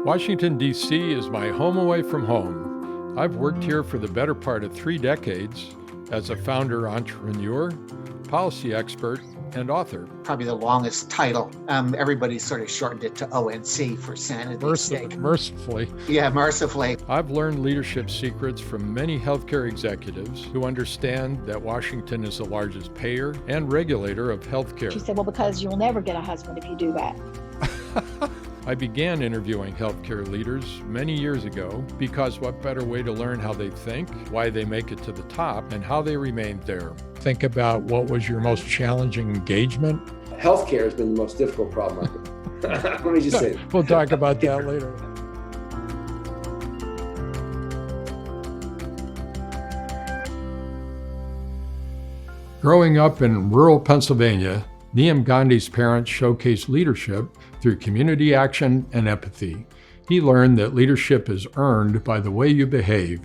Washington, D.C. is my home away from home. I've worked here for the better part of 3 decades as a founder, entrepreneur, policy expert, and author. Probably the longest title. Everybody sort of shortened it to ONC for sanity's sake. Mercifully. Yeah, mercifully. I've learned leadership secrets from many healthcare executives who understand that Washington is the largest payer and regulator of healthcare. She said, well, because you'll never get a husband if you do that. I began interviewing healthcare leaders many years ago because what better way to learn how they think, why they make it to the top, and how they remained there. Think about what was your most challenging engagement. Healthcare has been the most difficult problem. Let me just say. We'll talk about that later. Growing up in rural Pennsylvania, Niyum Gandhi's parents showcased leadership through community action and empathy. He learned that leadership is earned by the way you behave.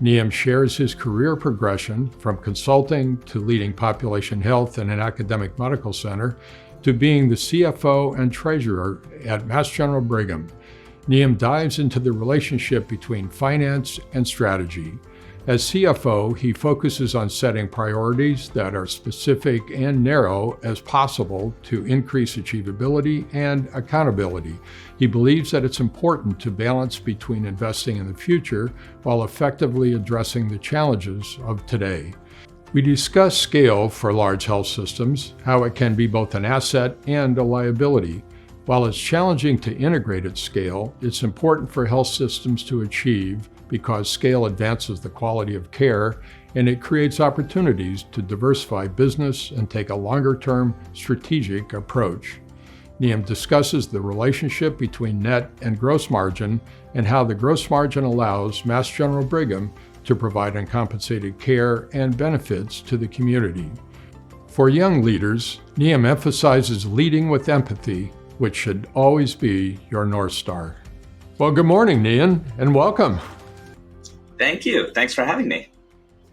Niyum shares his career progression from consulting to leading population health in an academic medical center to being the CFO and treasurer at Mass General Brigham. Niyum dives into the relationship between finance and strategy. As CFO, he focuses on setting priorities that are specific and narrow as possible to increase achievability and accountability. He believes that it's important to balance between investing in the future while effectively addressing the challenges of today. We discuss scale for large health systems, how it can be both an asset and a liability. While it's challenging to integrate at scale, it's important for health systems to achieve because scale advances the quality of care and it creates opportunities to diversify business and take a longer-term strategic approach. Niyum discusses the relationship between net and gross margin and how the gross margin allows Mass General Brigham to provide uncompensated care and benefits to the community. For young leaders, Niyum emphasizes leading with empathy, which should always be your North Star. Well, good morning, Niyum, and welcome. Thank you. Thanks for having me.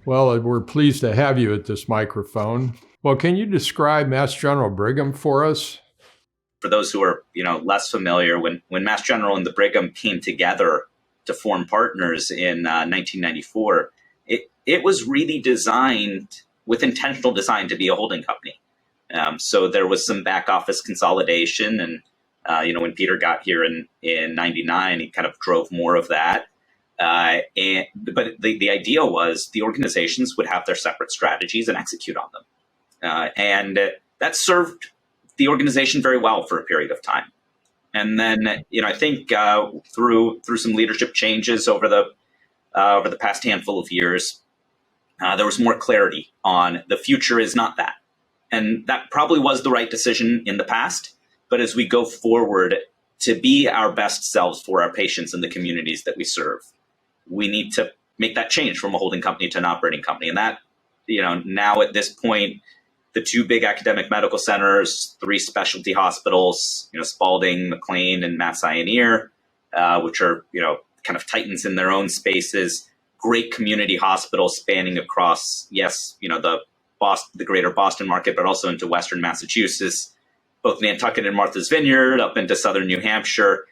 Well, we're pleased to have you at this microphone. Well, can you describe Mass General Brigham for us? For those who are, less familiar, when Mass General and the Brigham came together to form partners in 1994, it was really designed with intentional design to be a holding company. So there was some back office consolidation, and when Peter got here in 99, he kind of drove more of that. But the idea was the organizations would have their separate strategies and execute on them. And that served the organization very well for a period of time. And then, I think through some leadership changes over the past handful of years, there was more clarity on the future is not that. And that probably was the right decision in the past. But as we go forward to be our best selves for our patients and the communities that we serve, we need to make that change from a holding company to an operating company. And that, now at this point, the 2 big academic medical centers, 3 specialty hospitals, Spalding, McLean, and Mount Sinai, which are, kind of titans in their own spaces, great community hospitals spanning across, the greater Boston market, but also into Western Massachusetts, both Nantucket and Martha's Vineyard, up into Southern New Hampshire.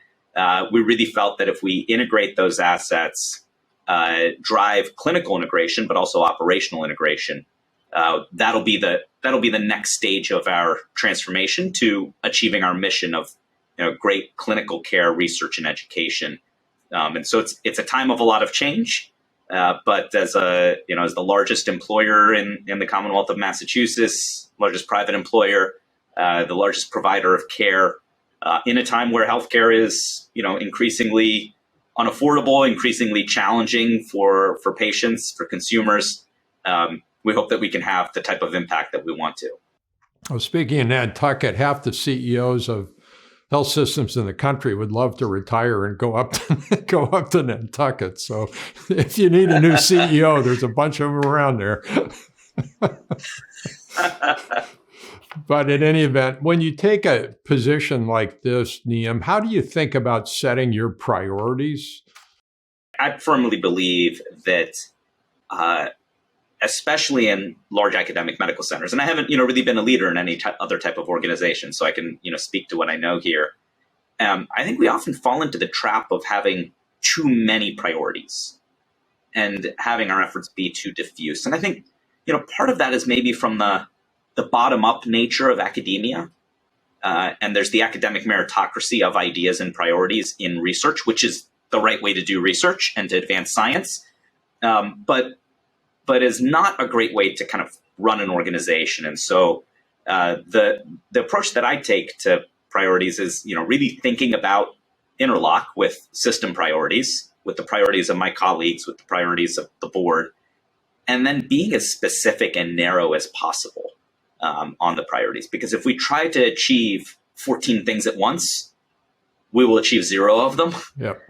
We really felt that if we integrate those assets, drive clinical integration, but also operational integration, that'll be the next stage of our transformation to achieving our mission of great clinical care, research, and education. And so it's a time of a lot of change. But as the largest employer in the Commonwealth of Massachusetts, largest private employer, the largest provider of care, in a time where healthcare is, increasingly unaffordable, increasingly challenging for patients, for consumers, we hope that we can have the type of impact that we want to. Well, speaking of Nantucket, half the CEOs of health systems in the country would love to retire and go up to Nantucket. So if you need a new CEO, there's a bunch of them around there. But in any event, when you take a position like this, Niyum, how do you think about setting your priorities? I firmly believe that, especially in large academic medical centers, and I haven't, really been a leader in any other type of organization, so I can, speak to what I know here. I think we often fall into the trap of having too many priorities and having our efforts be too diffuse. And I think, part of that is maybe from the bottom-up nature of academia. And there's the academic meritocracy of ideas and priorities in research, which is the right way to do research and to advance science, but is not a great way to kind of run an organization. And so the approach that I take to priorities is, really thinking about interlock with system priorities, with the priorities of my colleagues, with the priorities of the board, and then being as specific and narrow as possible on the priorities. Because if we try to achieve 14 things at once, we will achieve 0 of them. Yep.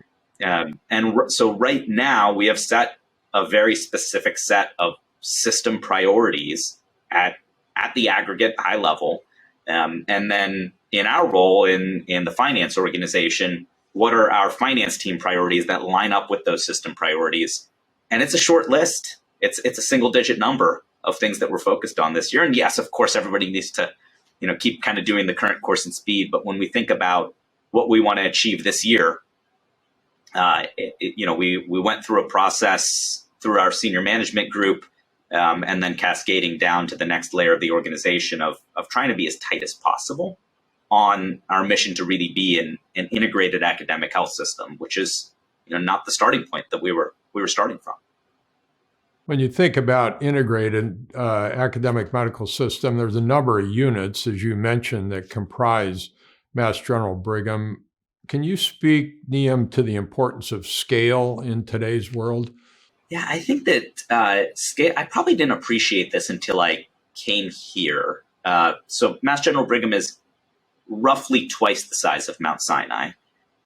So right now we have set a very specific set of system priorities at the aggregate high level. And then in our role in the finance organization, what are our finance team priorities that line up with those system priorities? And it's a short list. It's a single digit number of things that we're focused on this year. And yes, of course, everybody needs to, keep kind of doing the current course and speed. But when we think about what we want to achieve this year, we went through a process through our senior management group, and then cascading down to the next layer of the organization of trying to be as tight as possible on our mission to really be an integrated academic health system, which is not the starting point that we were starting from. When you think about integrated academic medical system, there's a number of units, as you mentioned, that comprise Mass General Brigham. Can you speak, Niyum, to the importance of scale in today's world? Yeah, I think that scale, I probably didn't appreciate this until I came here. So Mass General Brigham is roughly twice the size of Mount Sinai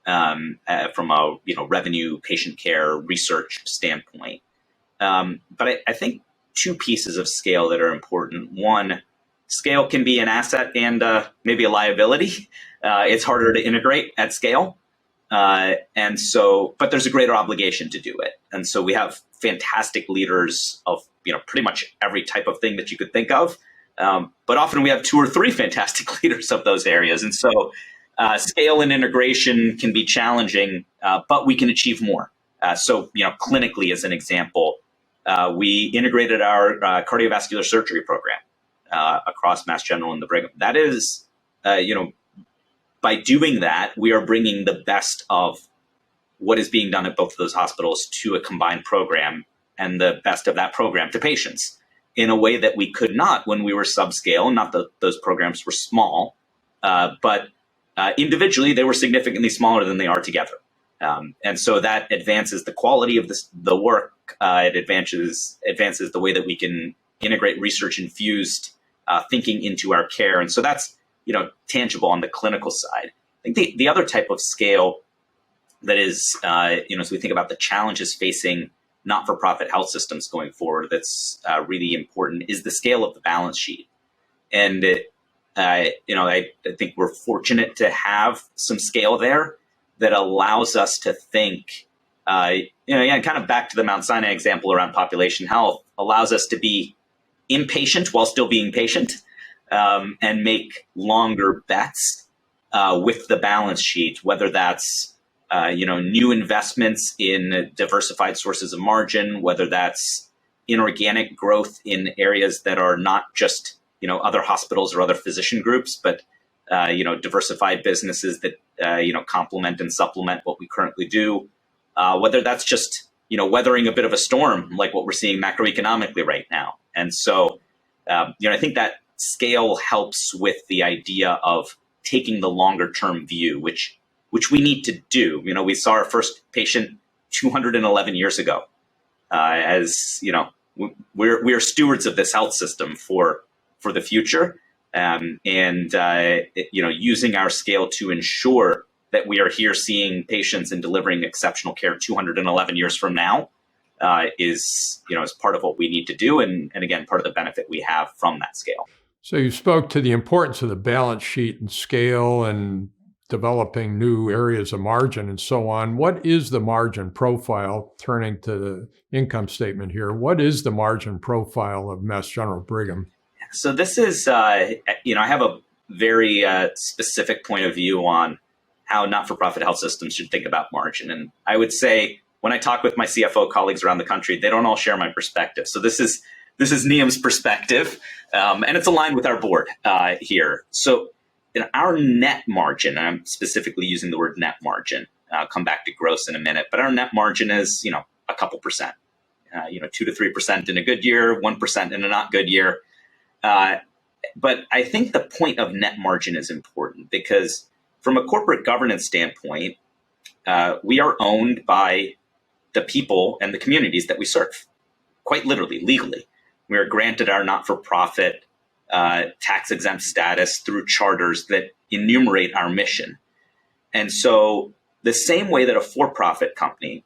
from a revenue, patient care, research standpoint. But I think 2 pieces of scale that are important. One, scale can be an asset and maybe a liability. It's harder to integrate at scale. But there's a greater obligation to do it. And so we have fantastic leaders of, pretty much every type of thing that you could think of. But often we have 2 or 3 fantastic leaders of those areas. And so scale and integration can be challenging, but we can achieve more. Clinically, as an example, we integrated our cardiovascular surgery program across Mass General and the Brigham. That is, by doing that, we are bringing the best of what is being done at both of those hospitals to a combined program, and the best of that program to patients in a way that we could not when we were subscale. Not that those programs were small, but individually they were significantly smaller than they are together. And so that advances the quality of the work. It advances the way that we can integrate research-infused thinking into our care. And so that's tangible on the clinical side. I think the other type of scale that is, as we think about the challenges facing not-for-profit health systems going forward, that's really important, is the scale of the balance sheet. And I think we're fortunate to have some scale there that allows us to think, kind of back to the Mount Sinai example around population health, allows us to be impatient while still being patient, and make longer bets with the balance sheet, whether that's new investments in diversified sources of margin, whether that's inorganic growth in areas that are not just other hospitals or other physician groups, but diversified businesses that complement and supplement what we currently do, whether that's just weathering a bit of a storm like what we're seeing macroeconomically right now. And so I think that scale helps with the idea of taking the longer term view, which we need to do. We saw our first patient 211 years ago. We're stewards of this health system for the future, using our scale to ensure that we are here seeing patients and delivering exceptional care 211 years from now is part of what we need to do, and again, part of the benefit we have from that scale. So you spoke to the importance of the balance sheet and scale and developing new areas of margin and so on. What is the margin profile, turning to the income statement here? What is the margin profile of Mass General Brigham? So this is, I have a very specific point of view on how not-for-profit health systems should think about margin. And I would say when I talk with my CFO colleagues around the country, they don't all share my perspective. So this is Niyum's perspective, and it's aligned with our board here. So our net margin, and I'm specifically using the word net margin, I'll come back to gross in a minute, but our net margin is, a couple percent, 2 to 3% in a good year, 1% in a not good year. But I think the point of net margin is important because from a corporate governance standpoint, we are owned by the people and the communities that we serve, quite literally, legally. We are granted our not-for-profit tax-exempt status through charters that enumerate our mission. And so the same way that a for-profit company,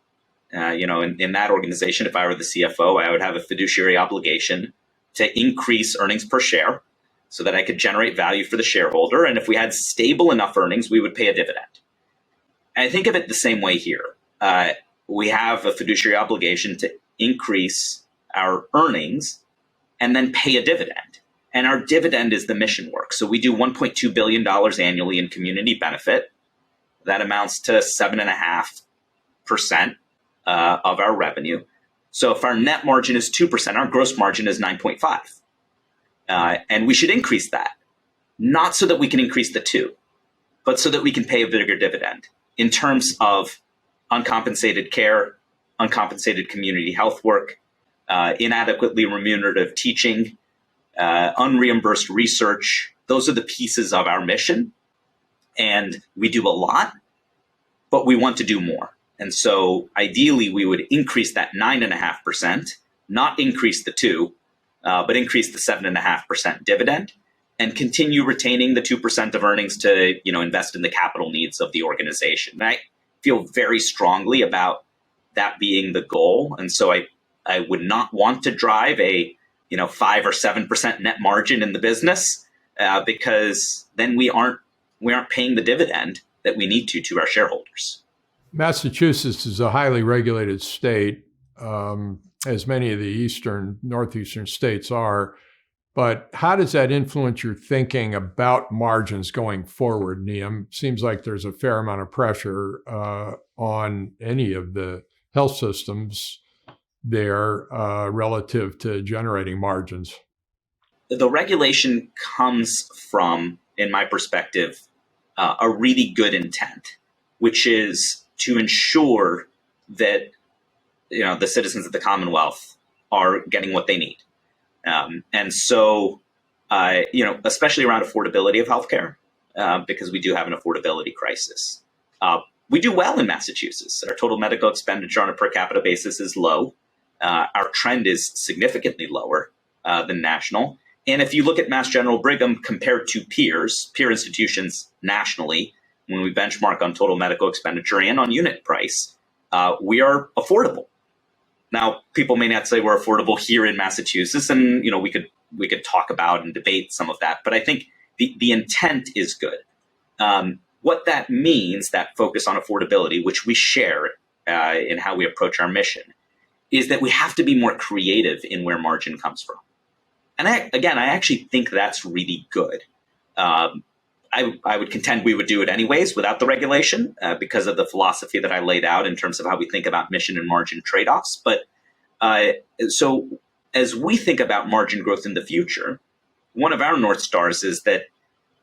in that organization, if I were the CFO, I would have a fiduciary obligation to increase earnings per share so that I could generate value for the shareholder. And if we had stable enough earnings, we would pay a dividend. And I think of it the same way here. We have a fiduciary obligation to increase our earnings and then pay a dividend. And our dividend is the mission work. So we do $1.2 billion annually in community benefit. That amounts to 7.5% of our revenue. So if our net margin is 2%, our gross margin is 9.5%. And we should increase that, not so that we can increase the 2, but so that we can pay a bigger dividend in terms of uncompensated care, uncompensated community health work, inadequately remunerative teaching, unreimbursed research. Those are the pieces of our mission. And we do a lot, but we want to do more. And so ideally, we would increase that 9.5%, not increase the 2, but increase the 7.5% dividend and continue retaining the 2% of earnings to, invest in the capital needs of the organization. And I feel very strongly about that being the goal. And so I would not want to drive a 5 or 7% net margin in the business because then we aren't paying the dividend that we need to our shareholders. Massachusetts is a highly regulated state, as many of the northeastern states are. But how does that influence your thinking about margins going forward, Niyum? Seems like there's a fair amount of pressure on any of the health systems there relative to generating margins. The regulation comes from, in my perspective, a really good intent, which is to ensure that the citizens of the Commonwealth are getting what they need. And so, especially around affordability of healthcare, because we do have an affordability crisis. We do well in Massachusetts. Our total medical expenditure on a per capita basis is low. Our trend is significantly lower than national. And if you look at Mass General Brigham compared to peer institutions nationally, when we benchmark on total medical expenditure and on unit price, we are affordable. Now, people may not say we're affordable here in Massachusetts, and we could talk about and debate some of that. But I think the intent is good. What that means, that focus on affordability, which we share in how we approach our mission, is that we have to be more creative in where margin comes from. And I actually think that's really good. I would contend we would do it anyways without the regulation because of the philosophy that I laid out in terms of how we think about mission and margin trade-offs. But so as we think about margin growth in the future, one of our North Stars is that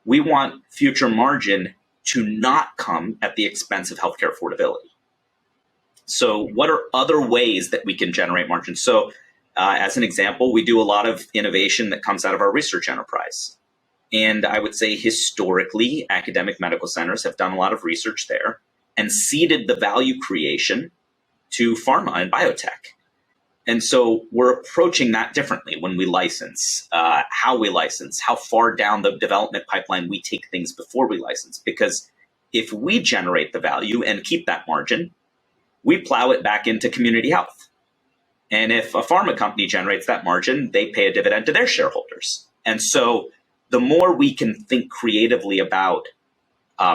we want future margin to not come at the expense of healthcare affordability. So what are other ways that we can generate margin? So as an example, we do a lot of innovation that comes out of our research enterprise. And I would say historically, academic medical centers have done a lot of research there and ceded the value creation to pharma and biotech. And so we're approaching that differently when we license, how we license, how far down the development pipeline we take things before we license. Because if we generate the value and keep that margin, we plow it back into community health. And if a pharma company generates that margin, they pay a dividend to their shareholders. And so the more we can think creatively about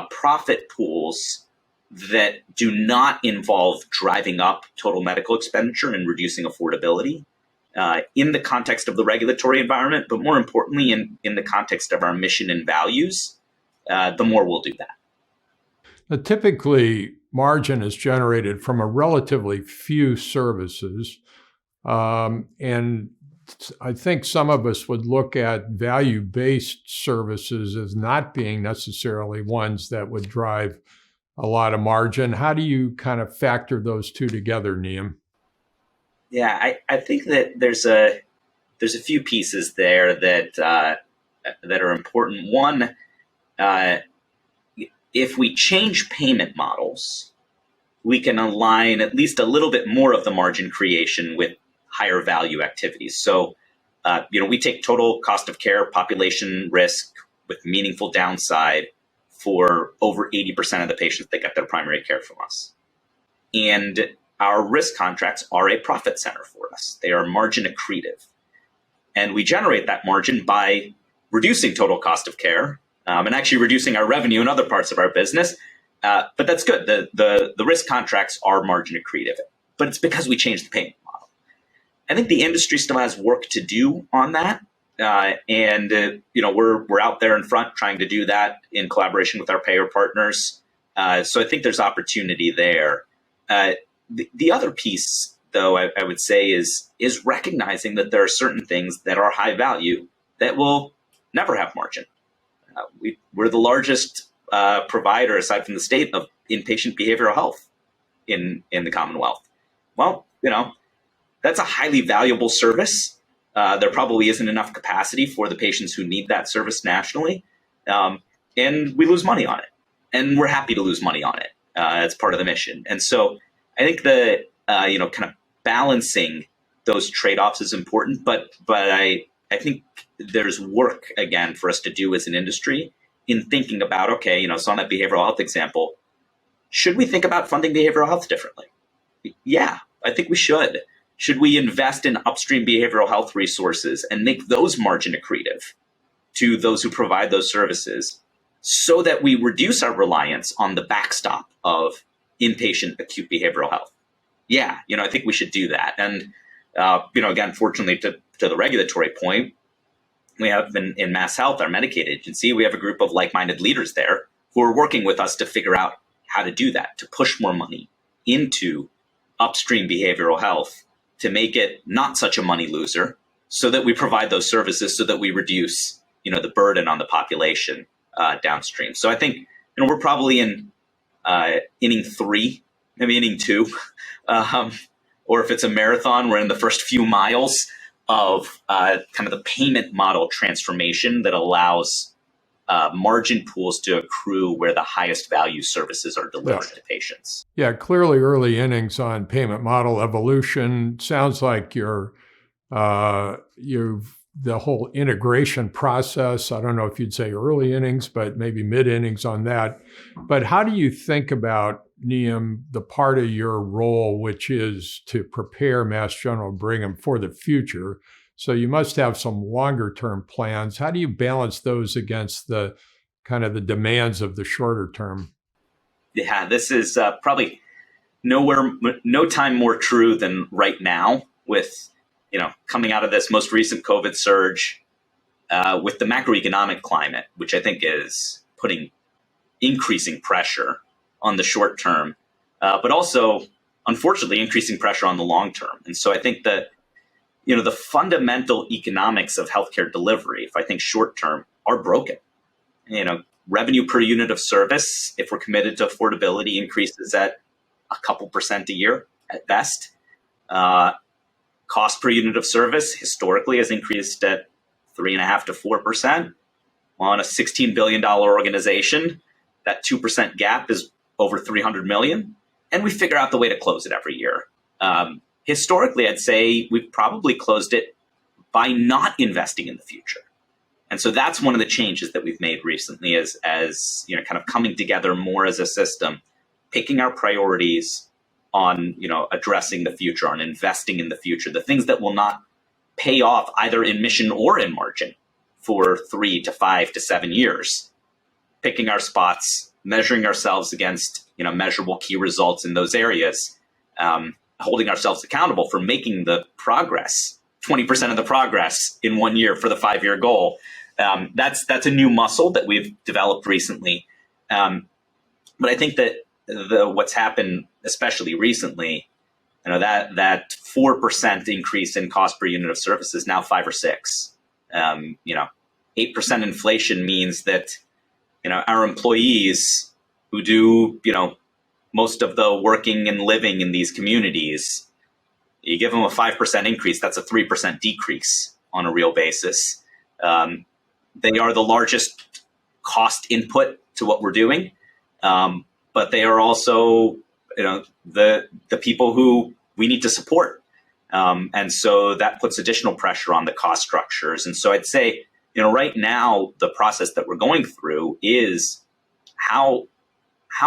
profit pools that do not involve driving up total medical expenditure and reducing affordability in the context of the regulatory environment, but more importantly, in the context of our mission and values, the more we'll do that. Now, typically, margin is generated from a relatively few services. And I think some of us would look at value-based services as not being necessarily ones that would drive a lot of margin. How do you kind of factor those two together, Niyum? Yeah, I think that there's a few pieces there that are important. One, if we change payment models, we can align at least a little bit more of the margin creation with higher value activities. So, we take total cost of care, population risk with meaningful downside for over 80% of the patients that get their primary care from us. And our risk contracts are a profit center for us. They are margin accretive. And we generate that margin by reducing total cost of care and actually reducing our revenue in other parts of our business. But that's good. The risk contracts are margin accretive, but it's because we changed the payment model. I think the industry still has work to do on that. We're out there in front trying to do that in collaboration with our payer partners. So I think there's opportunity there. The other piece, though, I would say is recognizing that there are certain things that are high value that will never have margin. We're the largest provider, aside from the state, of inpatient behavioral health in the Commonwealth. Well, that's a highly valuable service. There probably isn't enough capacity for the patients who need that service nationally. And we lose money on it. And we're happy to lose money on it. It's part of the mission. And so I think the, kind of balancing those trade-offs is important. But I think there's work, again, for us to do as an industry in thinking about, so on that behavioral health example, should we think about funding behavioral health differently? Yeah, I think we should. Should we invest in upstream behavioral health resources and make those margin accretive to those who provide those services so that we reduce our reliance on the backstop of inpatient acute behavioral health? Yeah, I think we should do that. And, again, fortunately to the regulatory point, we have in Mass Health, our Medicaid agency, we have a group of like-minded leaders there who are working with us to figure out how to do that, to push more money into upstream behavioral health, to make it not such a money loser, so that we provide those services, so that we reduce, the burden on the population downstream. So I think, we're probably in inning 3, maybe inning 2, or if it's a marathon, we're in the first few miles of kind of the payment model transformation that allows margin pools to accrue where the highest value services are delivered to patients. Yeah, clearly early innings on payment model evolution. Sounds like you've the whole integration process. I don't know if you'd say early innings, but maybe mid innings on that. But how do you think about, Niyum, the part of your role, which is to prepare Mass General Brigham for the future? So you must have some longer term plans. How do you balance those against the kind of the demands of the shorter term? Yeah, this is probably no time more true than right now with, coming out of this most recent COVID surge, with the macroeconomic climate, which I think is putting increasing pressure on the short term, but also, unfortunately, increasing pressure on the long term. And so I think that, the fundamental economics of healthcare delivery, if I think short term, are broken. Revenue per unit of service, if we're committed to affordability, increases at a couple % a year at best. Cost per unit of service historically has increased at 3.5% to 4%. On a $16 billion organization, that 2% gap is over $300 million, and we figure out the way to close it every year. Historically, I'd say we've probably closed it by not investing in the future. And so that's one of the changes that we've made recently as kind of coming together more as a system, picking our priorities on, addressing the future, on investing in the future, the things that will not pay off either in mission or in margin for 3 to 5 to 7 years, picking our spots, measuring ourselves against, measurable key results in those areas, holding ourselves accountable for making the progress, 20% of the progress in 1 year for the 5-year goal. That's a new muscle that we've developed recently. But I think that what's happened, especially recently, that 4% increase in cost per unit of service is now 5 or 6. 8% inflation means that our employees who do most of the working and living in these communities, you give them a 5% increase, that's a 3% decrease on a real basis. They are the largest cost input to what we're doing, but they are also the people who we need to support. And so that puts additional pressure on the cost structures. And so I'd say, right now, the process that we're going through is how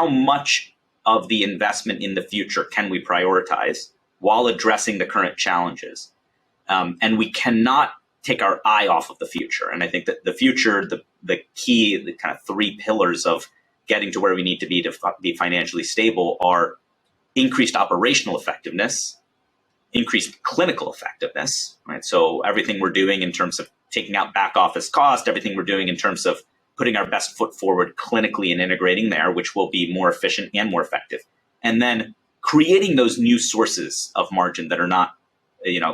much of the investment in the future can we prioritize while addressing the current challenges. And we cannot take our eye off of the future. And I think that the future, the key, the kind of 3 pillars of getting to where we need to be financially stable are increased operational effectiveness, increased clinical effectiveness, right? So everything we're doing in terms of taking out back office cost, everything we're doing in terms of putting our best foot forward clinically and integrating there, which will be more efficient and more effective. And then creating those new sources of margin that are not,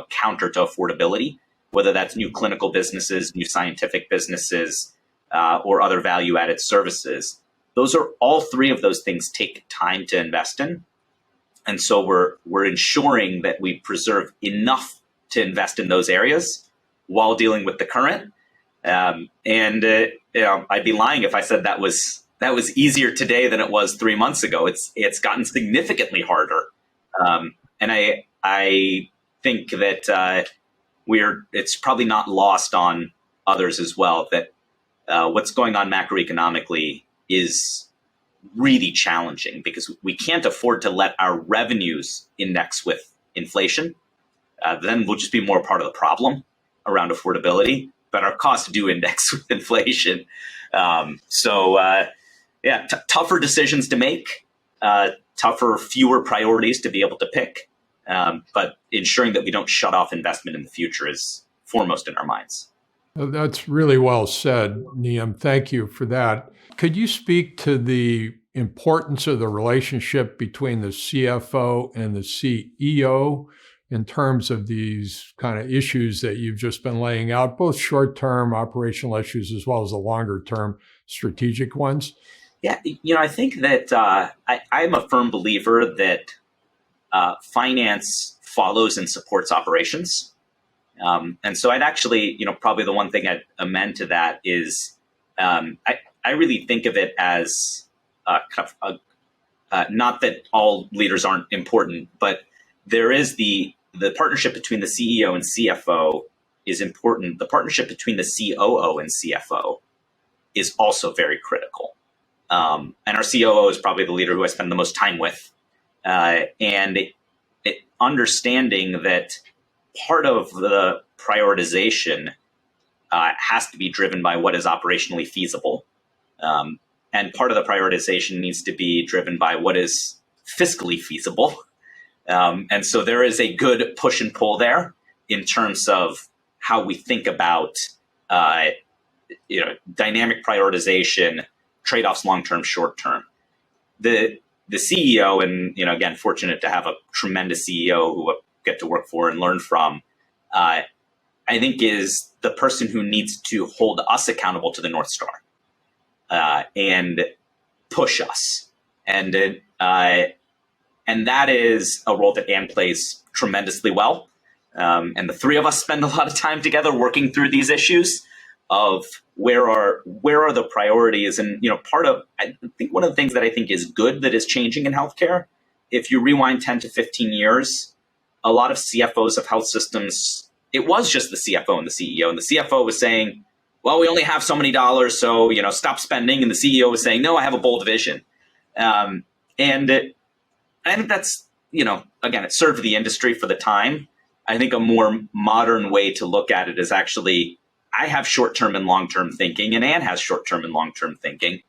counter to affordability, whether that's new clinical businesses, new scientific businesses, or other value-added services. Those are all 3 of those things take time to invest in. And so we're ensuring that we preserve enough to invest in those areas while dealing with the current. I'd be lying if I said that was easier today than it was 3 months ago. It's gotten significantly harder, and I think that it's probably not lost on others as well that what's going on macroeconomically is really challenging because we can't afford to let our revenues index with inflation. Then we'll just be more part of the problem around affordability, but our costs do index with inflation. Tougher decisions to make, fewer priorities to be able to pick, but ensuring that we don't shut off investment in the future is foremost in our minds. That's really well said, Niyum. Thank you for that. Could you speak to the importance of the relationship between the CFO and the CEO in terms of these kind of issues that you've just been laying out, both short-term operational issues as well as the longer-term strategic ones? Yeah, I think that I'm a firm believer that finance follows and supports operations. And so I'd actually, probably the one thing I'd amend to that is I really think of it as not that all leaders aren't important, but there is the partnership between the CEO and CFO is important. The partnership between the COO and CFO is also very critical. And our COO is probably the leader who I spend the most time with. And understanding that part of the prioritization has to be driven by what is operationally feasible. And part of the prioritization needs to be driven by what is fiscally feasible. And so there is a good push and pull there in terms of how we think about dynamic prioritization, trade-offs long-term, short-term. The CEO, and again, fortunate to have a tremendous CEO who I get to work for and learn from, I think is the person who needs to hold us accountable to the North Star and push us. And that is a role that Anne plays tremendously well. And the 3 of us spend a lot of time together working through these issues of where are the priorities. And, I think one of the things that I think is good that is changing in healthcare, if you rewind 10 to 15 years, a lot of CFOs of health systems, it was just the CFO and the CEO. And the CFO was saying, well, we only have so many dollars, so, stop spending. And the CEO was saying, no, I have a bold vision. And I think that's, again, it served the industry for the time. I think a more modern way to look at it is actually, I have short-term and long-term thinking, and Anne has short-term and long-term thinking.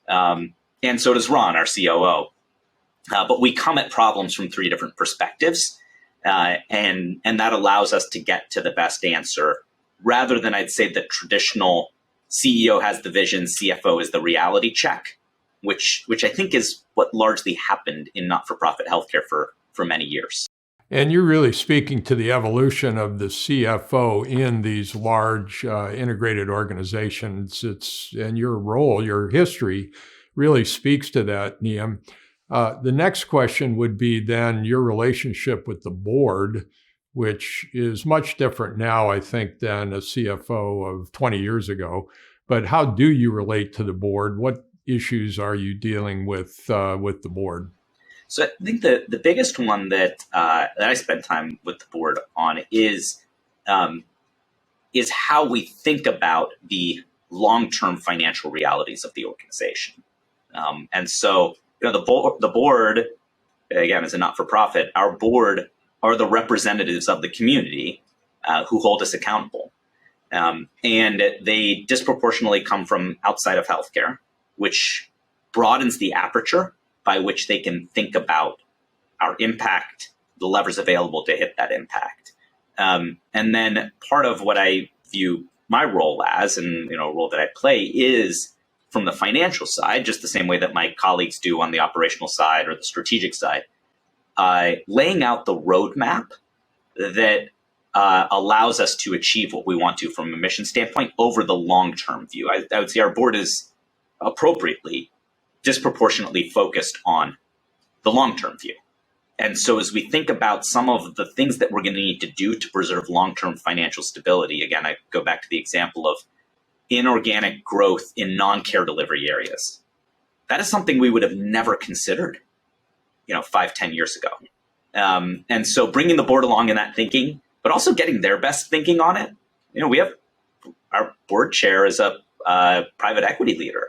And so does Ron, our COO. But we come at problems from 3 different perspectives. And that allows us to get to the best answer rather than I'd say the traditional CEO has the vision, CFO is the reality check. which I think is what largely happened in not-for-profit healthcare for many years. And you're really speaking to the evolution of the CFO in these large integrated organizations. And your role, your history really speaks to that, Niyum. The next question would be then your relationship with the board, which is much different now, I think, than a CFO of 20 years ago. But how do you relate to the board? What issues are you dealing with the board? So I think the biggest one that I spend time with the board on is how we think about the long-term financial realities of the organization. And so, the board, again, is a not-for-profit. Our board are the representatives of the community who hold us accountable. And they disproportionately come from outside of healthcare, which broadens the aperture by which they can think about our impact, the levers available to hit that impact. And then part of what I view my role as, and role that I play, is from the financial side, just the same way that my colleagues do on the operational side or the strategic side, laying out the roadmap that allows us to achieve what we want to from a mission standpoint over the long-term view. I would say our board is appropriately disproportionately focused on the long-term view. And so as we think about some of the things that we're going to need to do to preserve long-term financial stability, again, I go back to the example of inorganic growth in non-care delivery areas. That is something we would have never considered, 5-10 years ago. And so bringing the board along in that thinking, but also getting their best thinking on it. We have our board chair is a private equity leader.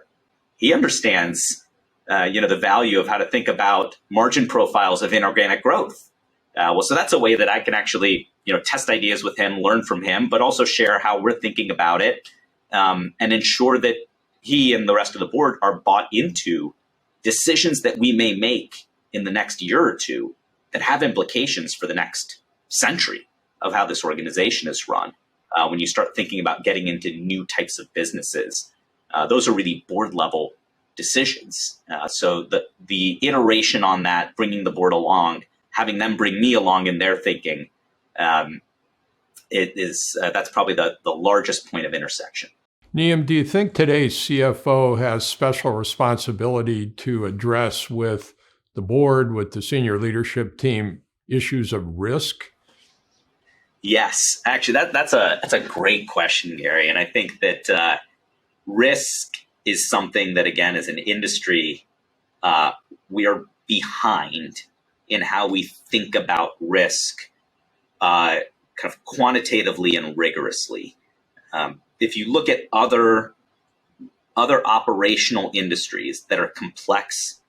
He understands, the value of how to think about margin profiles of inorganic growth. So that's a way that I can actually, test ideas with him, learn from him, but also share how we're thinking about it, and ensure that he and the rest of the board are bought into decisions that we may make in the next year or two that have implications for the next century of how this organization is run. When you start thinking about getting into new types of businesses, those are really board level decisions. So the iteration on that, bringing the board along, having them bring me along in their thinking, that's probably the largest point of intersection. Niyum, do you think today's CFO has special responsibility to address with the board, with the senior leadership team, issues of risk? Yes, actually, that's a great question, Gary. And I think that risk is something that, again, as an industry, we are behind in how we think about risk, kind of quantitatively and rigorously. If you look at other operational industries that are complex,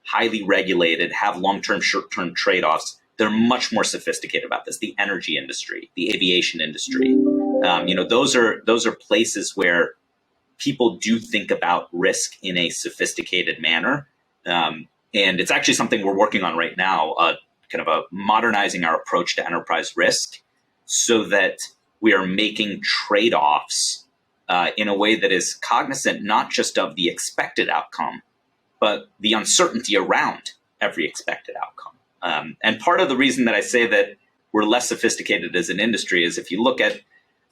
highly regulated, have long-term, short-term trade-offs, they're much more sophisticated about this. The energy industry, the aviation industry, those are places where people do think about risk in a sophisticated manner. And it's actually something we're working on right now, kind of modernizing our approach to enterprise risk so that we are making trade-offs in a way that is cognizant not just of the expected outcome, but the uncertainty around every expected outcome. And part of the reason that I say that we're less sophisticated as an industry is if you look at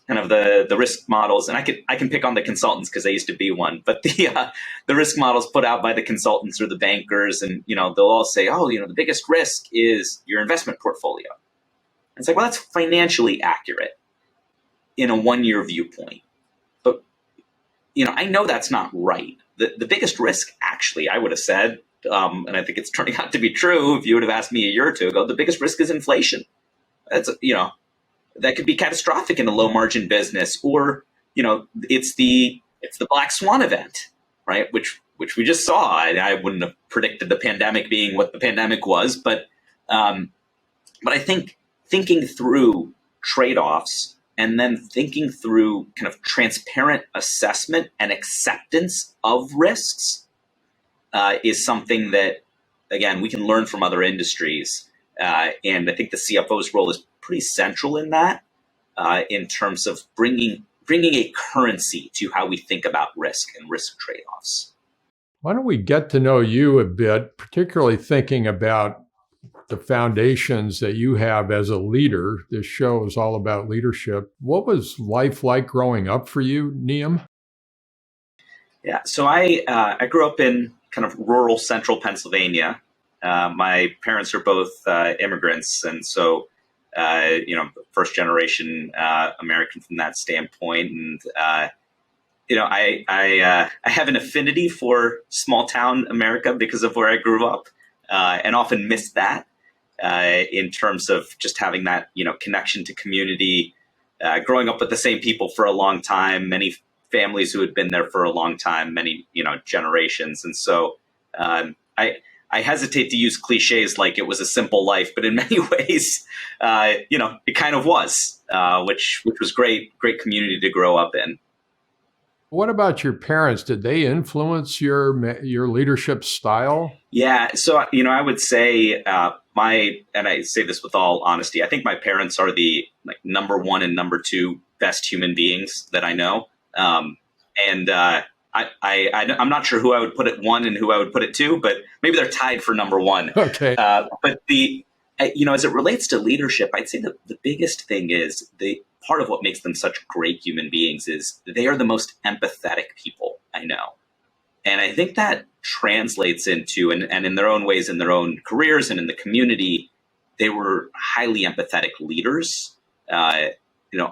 kind of the risk models, and I can pick on the consultants because I used to be one, but the risk models put out by the consultants or the bankers, and they'll all say, the biggest risk is your investment portfolio. And it's like, well, that's financially accurate in a 1-year viewpoint, but I know that's not right. The biggest risk, actually, I would have said, and I think it's turning out to be true. If you would have asked me a year or two ago, the biggest risk is inflation. That's that could be catastrophic in a low margin business, or it's the black swan event, right? Which we just saw. I wouldn't have predicted the pandemic being what the pandemic was, but I think thinking through trade-offs and then thinking through kind of transparent assessment and acceptance of risks is something that, again, we can learn from other industries. And I think the CFO's role is pretty central in that, in terms of bringing a currency to how we think about risk and risk trade-offs. Why don't we get to know you a bit, particularly thinking about the foundations that you have as a leader. This show is all about leadership. What was life like growing up for you, Niyum? Yeah, so I grew up in kind of rural central Pennsylvania. My parents are both immigrants, and so first generation American from that standpoint. And I have an affinity for small town America because of where I grew up, and often miss that in terms of just having that connection to community. Growing up with the same people for a long time, many families who had been there for a long time, many generations, and so I hesitate to use cliches like it was a simple life, but in many ways, it kind of was, which was great community to grow up in. What about your parents? Did they influence your leadership style? Yeah, so I would say and I say this with all honesty, I think my parents are the number one and number two best human beings that I know, and I'm not sure who I would put at one and who I would put at two, but maybe they're tied for number one. Okay. But as it relates to leadership, I'd say the biggest thing is part of what makes them such great human beings is they are the most empathetic people I know. And I think that translates into, and in their own ways, in their own careers and in the community, they were highly empathetic leaders,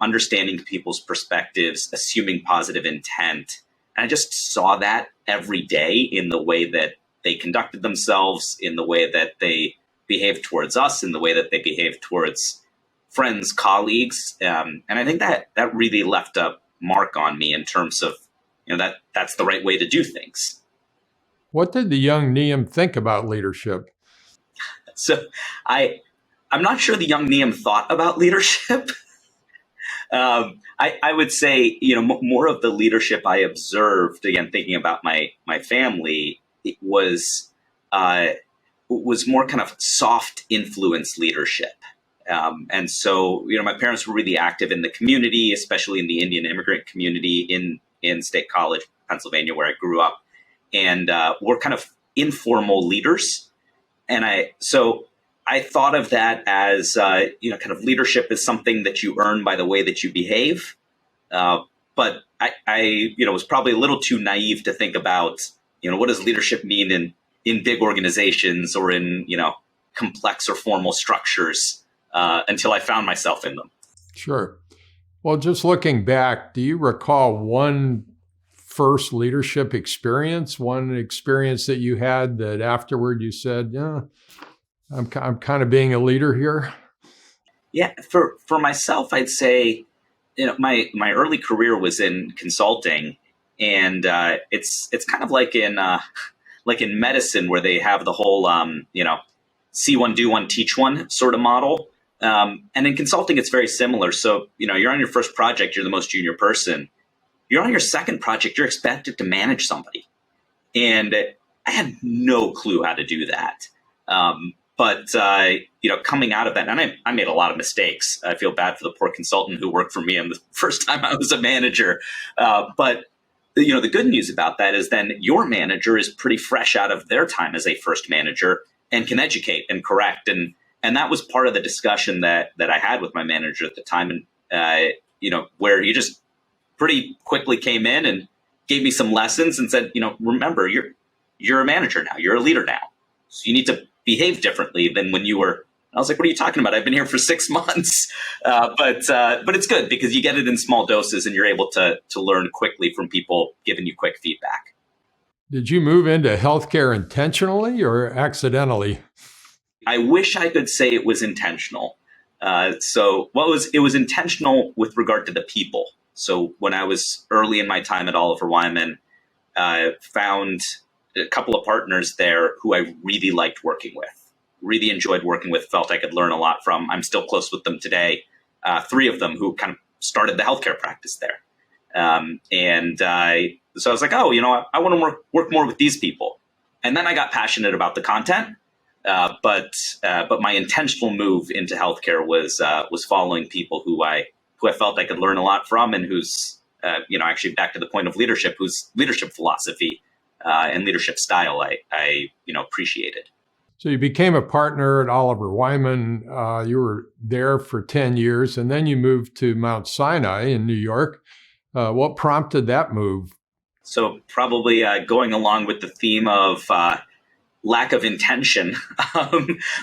understanding people's perspectives, assuming positive intent. And I just saw that every day in the way that they conducted themselves, in the way that they behaved towards us, in the way that they behaved towards friends, colleagues. And I think that really left a mark on me in terms of, that's the right way to do things. What did the young Niyum think about leadership? So I'm not sure the young Niyum thought about leadership. I would say, more of the leadership I observed, again, thinking about my family, it was more kind of soft influence leadership. And so, my parents were really active in the community, especially in the Indian immigrant community in State College, Pennsylvania, where I grew up, and were kind of informal leaders. And I thought of that as, kind of leadership is something that you earn by the way that you behave. But I was probably a little too naive to think about, what does leadership mean in big organizations or in, complex or formal structures until I found myself in them. Sure. Well, just looking back, do you recall one first leadership experience, one experience that you had that afterward you said, yeah, I'm kind of being a leader here? Yeah, for myself, I'd say, my early career was in consulting, and it's kind of like in medicine where they have the whole see one, do one, teach one sort of model. And in consulting, it's very similar. So you're on your first project, you're the most junior person. You're on your second project, you're expected to manage somebody, and I had no clue how to do that. But coming out of that, and I made a lot of mistakes. I feel bad for the poor consultant who worked for me on the first time I was a manager. But the good news about that is then your manager is pretty fresh out of their time as a first manager and can educate and correct. And that was part of the discussion that I had with my manager at the time. And, where he just pretty quickly came in and gave me some lessons and said, remember, you're a manager now, you're a leader now. So you need to behave differently than when you were. I was like, what are you talking about? I've been here for 6 months. But it's good because you get it in small doses and you're able to learn quickly from people giving you quick feedback. Did you move into healthcare intentionally or accidentally? I wish I could say it was intentional. It was intentional with regard to the people. So when I was early in my time at Oliver Wyman, found a couple of partners there who I really liked working with, really enjoyed working with, felt I could learn a lot from. I'm still close with them today. 3 of them who kind of started the healthcare practice there. So I was like, I want to work more with these people. And then I got passionate about the content. But my intentional move into healthcare was following people who I felt I could learn a lot from, and who's actually back to the point of leadership, whose leadership philosophy and leadership style I appreciated. So you became a partner at Oliver Wyman. You were there for 10 years, and then you moved to Mount Sinai in New York. What prompted that move? So probably going along with the theme of lack of intention,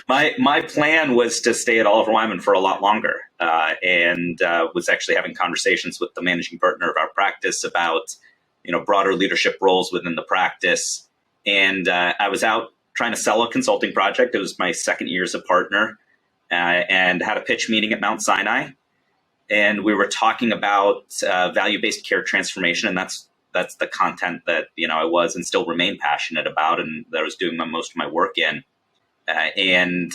my plan was to stay at Oliver Wyman for a lot longer, and was actually having conversations with the managing partner of our practice about broader leadership roles within the practice. And I was out trying to sell a consulting project. It was my second year as a partner, and had a pitch meeting at Mount Sinai. And we were talking about value-based care transformation, and that's the content that I was and still remain passionate about, and that I was doing most of my work in. And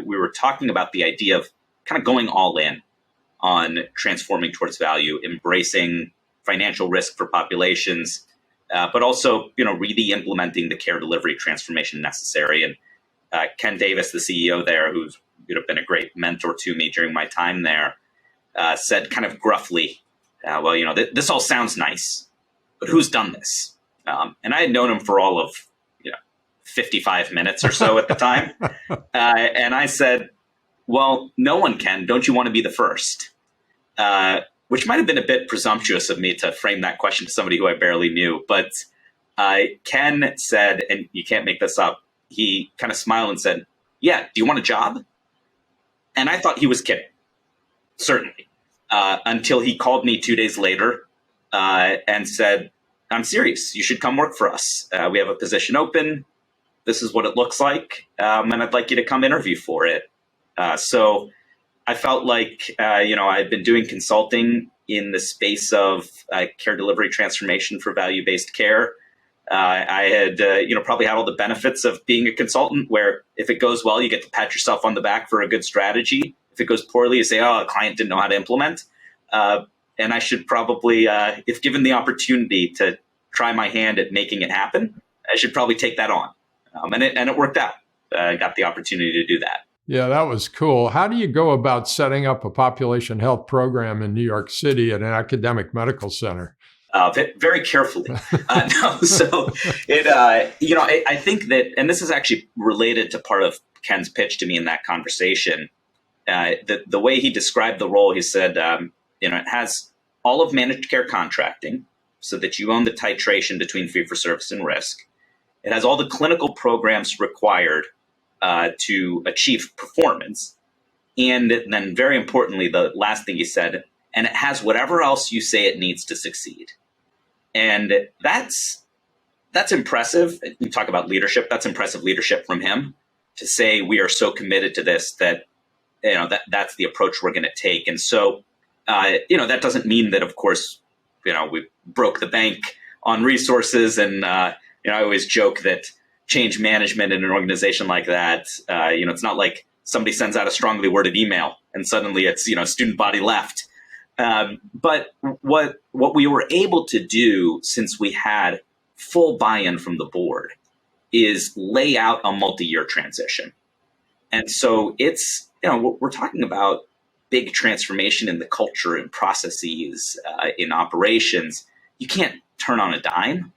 we were talking about the idea of kind of going all in on transforming towards value, embracing financial risk for populations, but also really implementing the care delivery transformation necessary. And Ken Davis, the CEO there, who's been a great mentor to me during my time there, said kind of gruffly, well, this all sounds nice, but who's done this? And I had known him for all of 55 minutes or so at the time. And I said, well, no one can. Don't you want to be the first? Which might have been a bit presumptuous of me to frame that question to somebody who I barely knew. But Ken said, and you can't make this up, he kind of smiled and said, yeah, do you want a job? And I thought he was kidding, certainly, until he called me 2 days later and said, I'm serious. You should come work for us. We have a position open. This is what it looks like. And I'd like you to come interview for it. So I felt like, I'd been doing consulting in the space of care delivery transformation for value-based care. I had, probably had all the benefits of being a consultant, where if it goes well, you get to pat yourself on the back for a good strategy. If it goes poorly, you say, oh, a client didn't know how to implement. And I should probably, if given the opportunity to try my hand at making it happen, I should probably take that on. And it worked out. I got the opportunity to do that. Yeah, that was cool. How do you go about setting up a population health program in New York City at an academic medical center? Very carefully. So I think that, and this is actually related to part of Ken's pitch to me in that conversation. The way he described the role, he said, it has all of managed care contracting, so that you own the titration between fee-for-service and risk. It has all the clinical programs required to achieve performance. And then very importantly, the last thing he said, and it has whatever else you say it needs to succeed. And that's impressive. You talk about leadership. That's impressive leadership from him, to say we are so committed to this that, that's the approach we're going to take. And so, that doesn't mean that, of course, we broke the bank on resources. And, I always joke that change management in an organization like that, it's not like somebody sends out a strongly worded email and suddenly it's, student body left. But what we were able to do, since we had full buy-in from the board, is lay out a multi-year transition. And so it's, we're talking about big transformation in the culture and processes, in operations. You can't turn on a dime.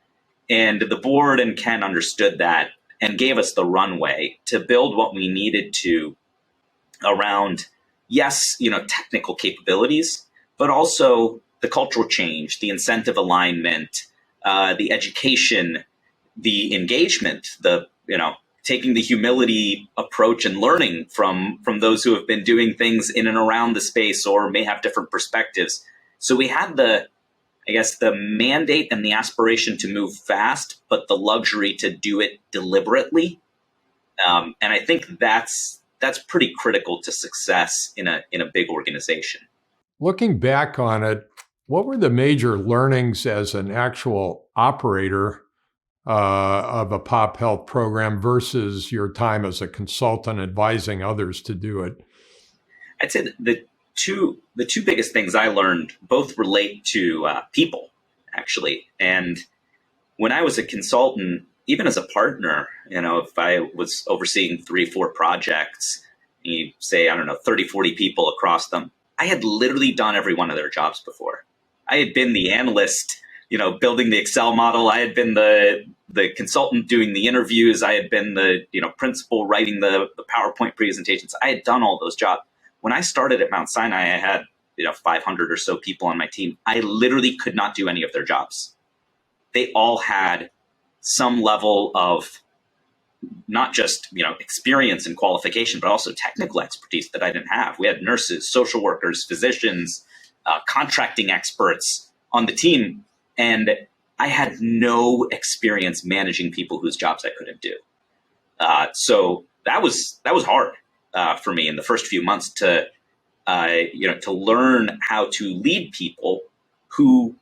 And the board and Ken understood that and gave us the runway to build what we needed to around, yes, technical capabilities, but also the cultural change, the incentive alignment, the education, the engagement, taking the humility approach and learning from those who have been doing things in and around the space or may have different perspectives. So we had the mandate and the aspiration to move fast, but the luxury to do it deliberately. And I think that's pretty critical to success in a big organization. Looking back on it, what were the major learnings as an actual operator of a pop health program versus your time as a consultant advising others to do it? I'd say the two biggest things I learned both relate to people, actually. And when I was a consultant, even as a partner, if I was overseeing 3-4 projects, you say, 30, 40 people across them, I had literally done every one of their jobs before. I had been the analyst, building the Excel model. I had been the the consultant doing the interviews. I had been the principal writing the PowerPoint presentations. I had done all those jobs. When I started at Mount Sinai, I had 500 or so people on my team. I literally could not do any of their jobs. They all had some level of not just experience and qualification, but also technical expertise that I didn't have. We had nurses, social workers, physicians, contracting experts on the team, and I had no experience managing people whose jobs I couldn't do. So that was hard for me in the first few months to learn how to lead people who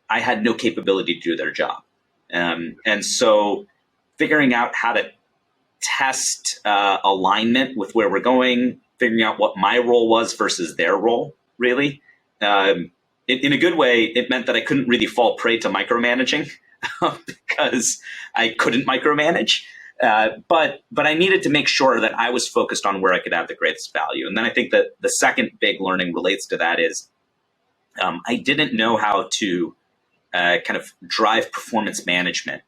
I had no capability to do their job. And so figuring out how to test alignment with where we're going, figuring out what my role was versus their role, really. In a good way, it meant that I couldn't really fall prey to micromanaging because I couldn't micromanage. But I needed to make sure that I was focused on where I could add the greatest value. And then I think that the second big learning relates to that is I didn't know how to kind of drive performance management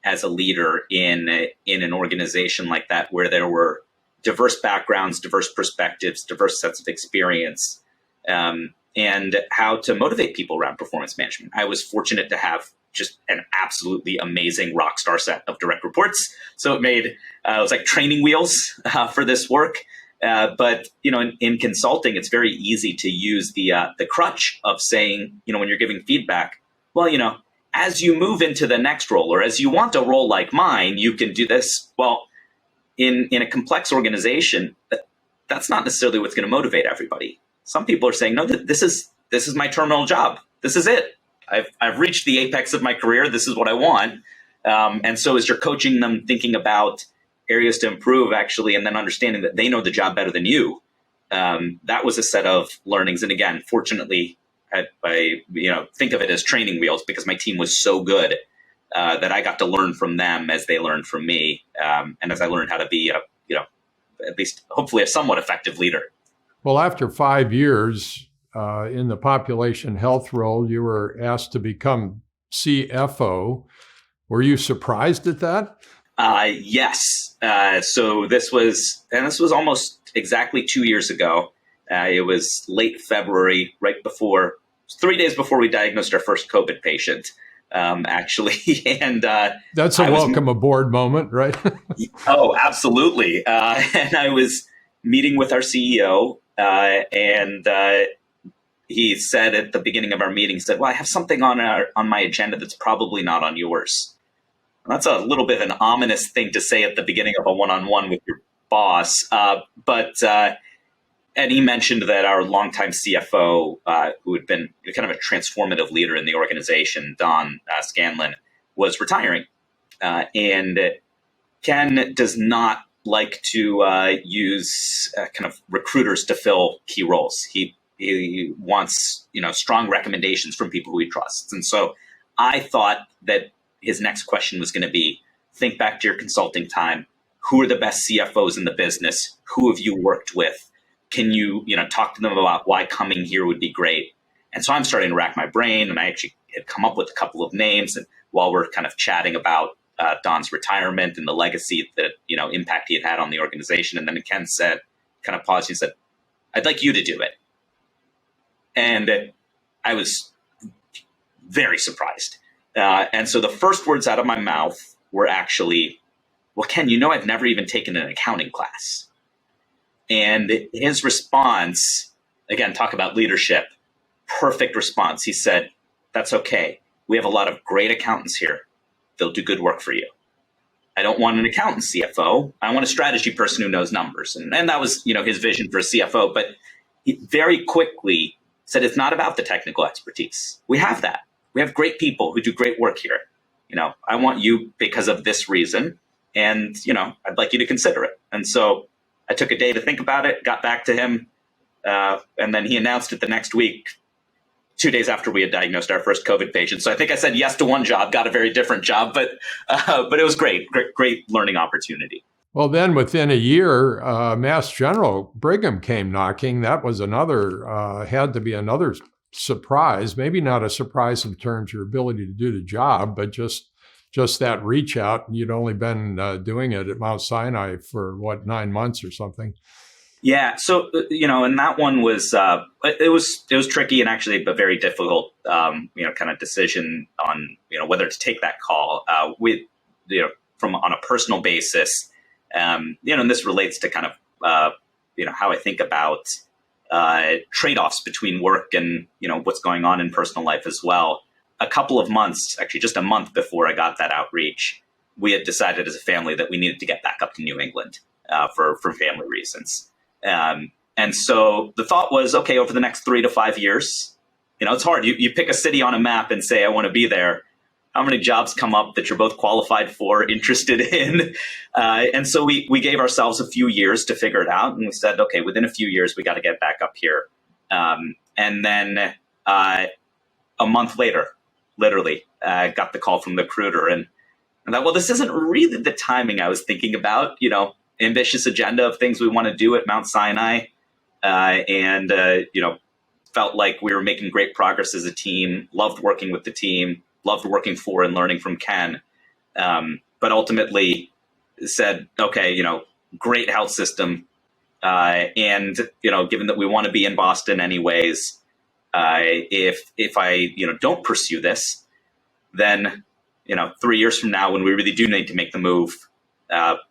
as a leader in an organization like that, where there were diverse backgrounds, diverse perspectives, diverse sets of experience, and how to motivate people around performance management. I was fortunate to have just an absolutely amazing rock star set of direct reports. So it was like training wheels for this work. But in consulting, it's very easy to use the crutch of saying, when you're giving feedback, well, as you move into the next role, or as you want a role like mine, you can do this. Well, in a complex organization, that's not necessarily what's going to motivate everybody. Some people are saying, no, this is my terminal job. This is it. I've reached the apex of my career. This is what I want. And so as you're coaching them, thinking about areas to improve, actually, and then understanding that they know the job better than you, that was a set of learnings. And again, fortunately, I think of it as training wheels, because my team was so good that I got to learn from them as they learned from me, and as I learned how to be at least hopefully a somewhat effective leader. Well, after 5 years in the population health role, you were asked to become CFO. Were you surprised at that? Yes. So this was almost exactly 2 years ago. It was late February, 3 days before we diagnosed our first COVID patient, actually. And that's a welcome aboard moment, right? Oh, absolutely. And I was meeting with our CEO, and he said at the beginning of our meeting, well, I have something on my agenda that's probably not on yours. And that's a little bit of an ominous thing to say at the beginning of a one-on-one with your boss. And he mentioned that our longtime CFO, who had been kind of a transformative leader in the organization, Don Scanlon, was retiring. And Ken does not like to use kind of recruiters to fill key roles. He wants strong recommendations from people who he trusts. And so I thought that his next question was going to be, think back to your consulting time. Who are the best CFOs in the business? Who have you worked with? Can you, talk to them about why coming here would be great? And so I'm starting to rack my brain, and I actually had come up with a couple of names. And while we're kind of chatting about Don's retirement and the legacy that, impact he had on the organization, and then Ken said, kind of paused, he said, I'd like you to do it. And I was very surprised. And so the first words out of my mouth were actually, well, Ken, I've never even taken an accounting class. And his response, again, talk about leadership, perfect response. He said, that's okay. We have a lot of great accountants here. They'll do good work for you. I don't want an accountant CFO. I want a strategy person who knows numbers. And that was, his vision for a CFO. But he very quickly said, it's not about the technical expertise. We have that. We have great people who do great work here. I want you because of this reason. And, I'd like you to consider it. And so I took a day to think about it, got back to him, and then he announced it the next week, 2 days after we had diagnosed our first COVID patient. So I think I said yes to one job, got a very different job, but it was great learning opportunity. Well, then within a year, Mass General Brigham came knocking. That was had to be another surprise, maybe not a surprise in terms of your ability to do the job, but just just that reach out. You'd only been doing it at Mount Sinai for 9 months or something. Yeah. So, and that one was, it was tricky and actually a very difficult, kind of decision on, whether to take that call with, from on a personal basis. And this relates to kind of, how I think about trade-offs between work and, what's going on in personal life as well. A couple of months, actually just a month before I got that outreach, we had decided as a family that we needed to get back up to New England for family reasons. And so the thought was, okay, over the next 3 to 5 years, it's hard. You pick a city on a map and say, I want to be there. How many jobs come up that you're both qualified for, interested in? And so we gave ourselves a few years to figure it out. And we said, okay, within a few years, we got to get back up here. And then a month later, literally, got the call from the recruiter. And I thought, well, this isn't really the timing I was thinking about, ambitious agenda of things we want to do at Mount Sinai. And felt like we were making great progress as a team, loved working with the team, loved working for and learning from Ken. But ultimately said, okay, great health system. And, given that we want to be in Boston anyways, if I, don't pursue this, then, 3 years from now, when we really do need to make the move,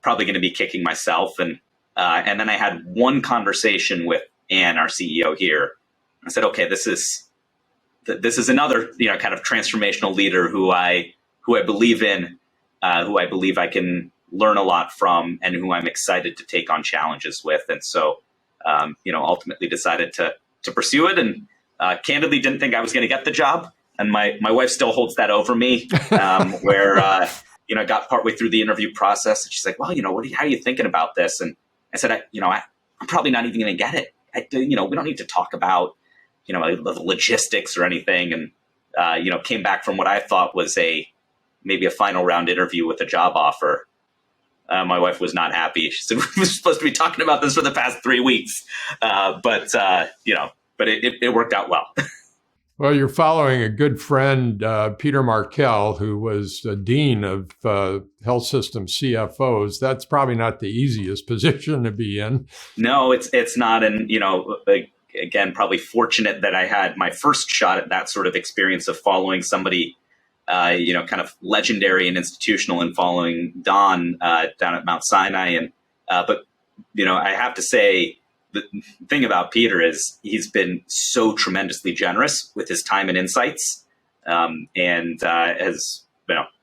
probably going to be kicking myself. And then I had one conversation with Ann, our CEO here. I said, okay, this is another, kind of transformational leader who I believe in, who I believe I can learn a lot from, and who I'm excited to take on challenges with. And so, ultimately decided to pursue it, and candidly didn't think I was going to get the job. And my wife still holds that over me, where, I got partway through the interview process, and she's like, well, how are you thinking about this? And I said, I'm probably not even going to get it. We don't need to talk about, the logistics or anything. And, came back from what I thought was maybe a final round interview with a job offer. My wife was not happy. She said, we were supposed to be talking about this for the past 3 weeks. But it worked out well. Well, you're following a good friend, Peter Markell, who was the dean of health system CFOs. That's probably not the easiest position to be in. No, it's not. And, again, probably fortunate that I had my first shot at that sort of experience of following somebody, kind of legendary and institutional, and following Don down at Mount Sinai. And but I have to say, the thing about Peter is he's been so tremendously generous with his time and insights, and as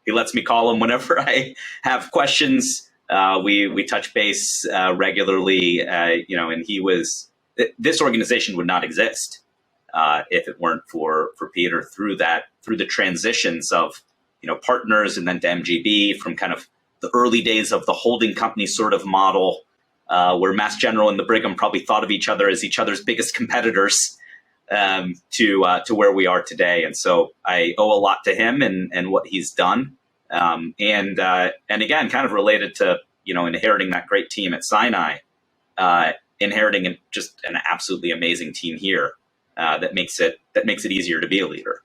he lets me call him whenever I have questions. We touch base regularly, and this organization would not exist if it weren't for Peter through the transitions of partners and then to MGB, from kind of the early days of the holding company sort of model, where Mass General and the Brigham probably thought of each other as each other's biggest competitors, to where we are today. And so I owe a lot to him and what he's done. And again, kind of related to, inheriting that great team at Sinai, inheriting just an absolutely amazing team here, that makes it easier to be a leader.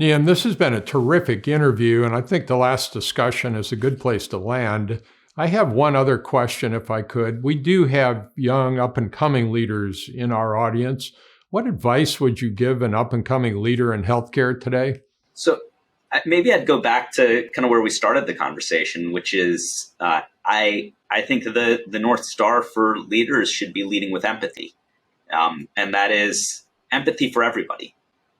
Niyum, this has been a terrific interview, and I think the last discussion is a good place to land. I have one other question, if I could. We do have young, up-and-coming leaders in our audience. What advice would you give an up-and-coming leader in healthcare today? So maybe I'd go back to kind of where we started the conversation, which is I think the North Star for leaders should be leading with empathy. And that is empathy for everybody,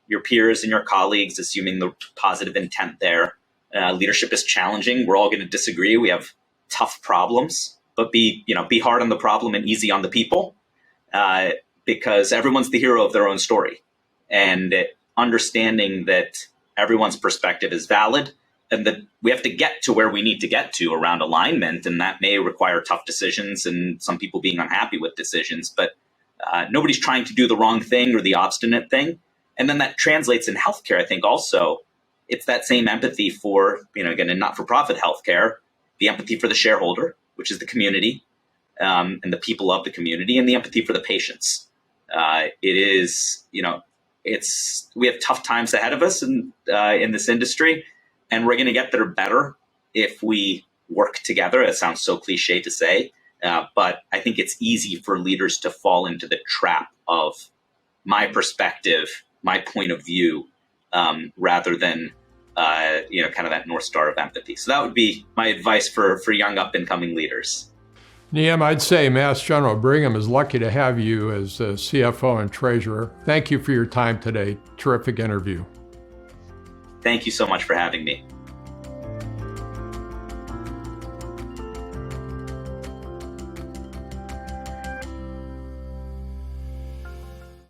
your peers and your colleagues, assuming the positive intent there. Leadership is challenging. We're all going to disagree. We have tough problems, but be hard on the problem and easy on the people, because everyone's the hero of their own story, and understanding that everyone's perspective is valid, and that we have to get to where we need to get to around alignment. And that may require tough decisions and some people being unhappy with decisions, but nobody's trying to do the wrong thing or the obstinate thing. And then that translates in healthcare. I think also it's that same empathy for, again, in not-for-profit healthcare, the empathy for the shareholder, which is the community, and the people of the community, and the empathy for the patients. It is, we have tough times ahead of us in this industry, And we're going to get there better if we work together. It sounds so cliche to say, but I think it's easy for leaders to fall into the trap of my perspective, my point of view, rather than kind of that North Star of empathy. So that would be my advice for young up-and-coming leaders. Niyum, I'd say Mass General Brigham is lucky to have you as the CFO and Treasurer. Thank you for your time today. Terrific interview. Thank you so much for having me.